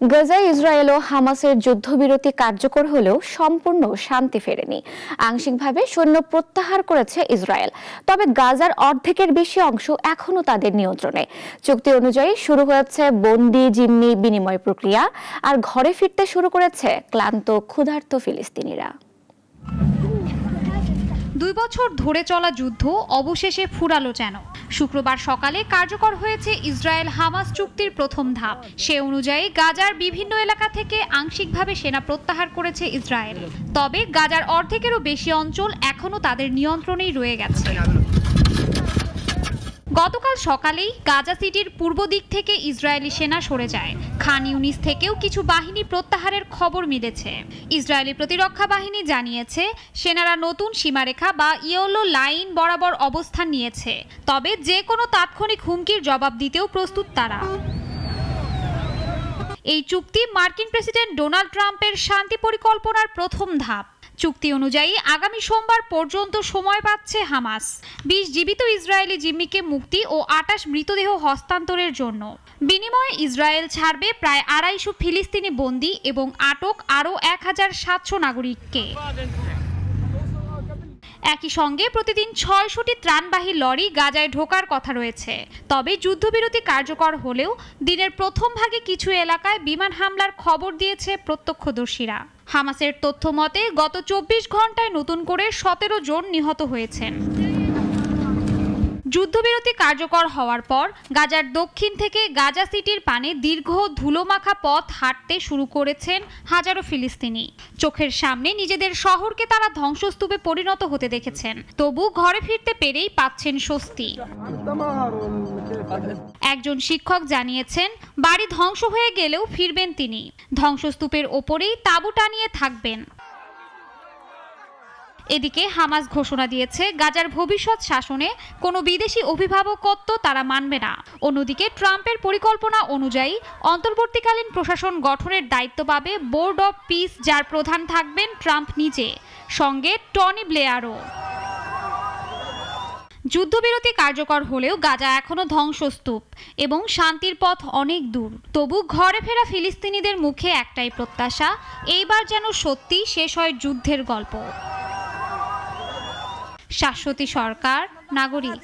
গাজায় ইসরায়েল ও হামাসের যুদ্ধবিরতি কার্যকর হলেও সম্পূর্ণ শান্তি ফেরেনি। আংশিকভাবে সৈন্য প্রত্যাহার করেছে ইসরায়েল, তবে গাজার অর্ধেকের বেশি অংশ এখনো তাদের নিয়ন্ত্রণে। চুক্তি অনুযায়ী শুরু হয়েছে বন্দি জিম্মি বিনিময় প্রক্রিয়া, আর ঘরে ফিরতে শুরু করেছে ক্লান্ত ক্ষুধার্ত ফিলিস্তিনিরা। 2 বছর ধরে চলা যুদ্ধ অবশেষে ফুরালো যেন। শুক্রবার সকালে কার্যকর হয়েছে ইসরায়েল হামাস চুক্তির প্রথম ধাপ। সে অনুযায়ী গাজার বিভিন্ন এলাকা থেকে আংশিকভাবে সেনা প্রত্যাহার করেছে ইসরায়েল, তবে গাজার অর্ধেকেরও বেশি অঞ্চল এখনো তাদের নিয়ন্ত্রণেই রয়ে গেছে। গতকাল সকালেই গাজা সিটির পূর্ব দিক থেকে ইসরায়েলি সেনা সরে যায়। খান ইউনিস থেকেও কিছু বাহিনী প্রত্যাহারের খবর মিলেছে। ইসরায়েলি প্রতিরক্ষা বাহিনী জানিয়েছে সেনারা নতুন সীমারেখা বা ইয়েলো লাইন বরাবর অবস্থান নিয়েছে, তবে যে কোনো তাৎক্ষণিক হুমকির জবাব দিতেও প্রস্তুত তারা। এই চুক্তি মার্কিন প্রেসিডেন্ট ডোনাল্ড ট্রাম্পের শান্তি পরিকল্পনার প্রথম ধাপ। চুক্তি অনুযায়ী আগামী সোমবার পর্যন্ত সময় পাচ্ছে হামাস 20 জীবিত ইসরায়েলি জিম্মিকে মুক্তি ও 28 মৃতদেহ হস্তান্তরের জন্য। বিনিময়ে ইসরায়েল ছাড়বে প্রায় 250 ফিলিস্তিনি বন্দী এবং আটক আরও 1700 নাগরিককে। একই সঙ্গে প্রতিদিন 600টি ত্রাণবাহী লরি গাজায় ঢোকার কথা রয়েছে। তবে যুদ্ধবিরতি কার্যকর হলেও দিনের প্রথম ভাগে কিছু এলাকায় বিমান হামলার খবর দিয়েছে প্রত্যক্ষদর্শীরা। হামাসের তথ্য মতে গত 24 ঘন্টায় নতুন করে 17 জন নিহত হয়েছেন। যুদ্ধবিরতি কার্যকর হওয়ার পর গাজার দক্ষিণ থেকে গাজা সিটির পানে দীর্ঘ ধুলোমাখা পথ হাঁটতে শুরু করেছেন হাজারো ফিলিস্তিনি। চোখের সামনে নিজেদের শহরকে তারা ধ্বংসস্তূপে পরিণত হতে দেখেছেন, তবু ঘরে ফিরতে পেরেই পাচ্ছেন স্বস্তি। একজন শিক্ষক জানিয়েছেন বাড়ি ধ্বংস হয়ে গেলেও ফিরবেন তিনি, ধ্বংসস্তূপের ওপরেই তাঁবু টানিয়ে থাকবেন। এদিকে হামাস ঘোষণা দিয়েছে গাজার ভবিষ্যৎ শাসনে কোনো বিদেশি অভিভাবকত্ব তারা মানবে না। অন্যদিকে ট্রাম্পের পরিকল্পনা অনুযায়ী অন্তর্বর্তীকালীন প্রশাসন গঠনের দায়িত্ব পাবে বোর্ড অব পিস, যার প্রধান থাকবেন ট্রাম্প নিজে, সঙ্গে টনি ব্লেয়ারও। যুদ্ধবিরতি কার্যকর হলেও গাজা এখনো ধ্বংসস্তূপ এবং শান্তির পথ অনেক দূর। তবু ঘরে ফেরা ফিলিস্তিনিদের মুখে একটাই প্রত্যাশা, এইবার যেন সত্যি শেষ হয় যুদ্ধের গল্প। শাশ্বতী সরকার, নাগরিক।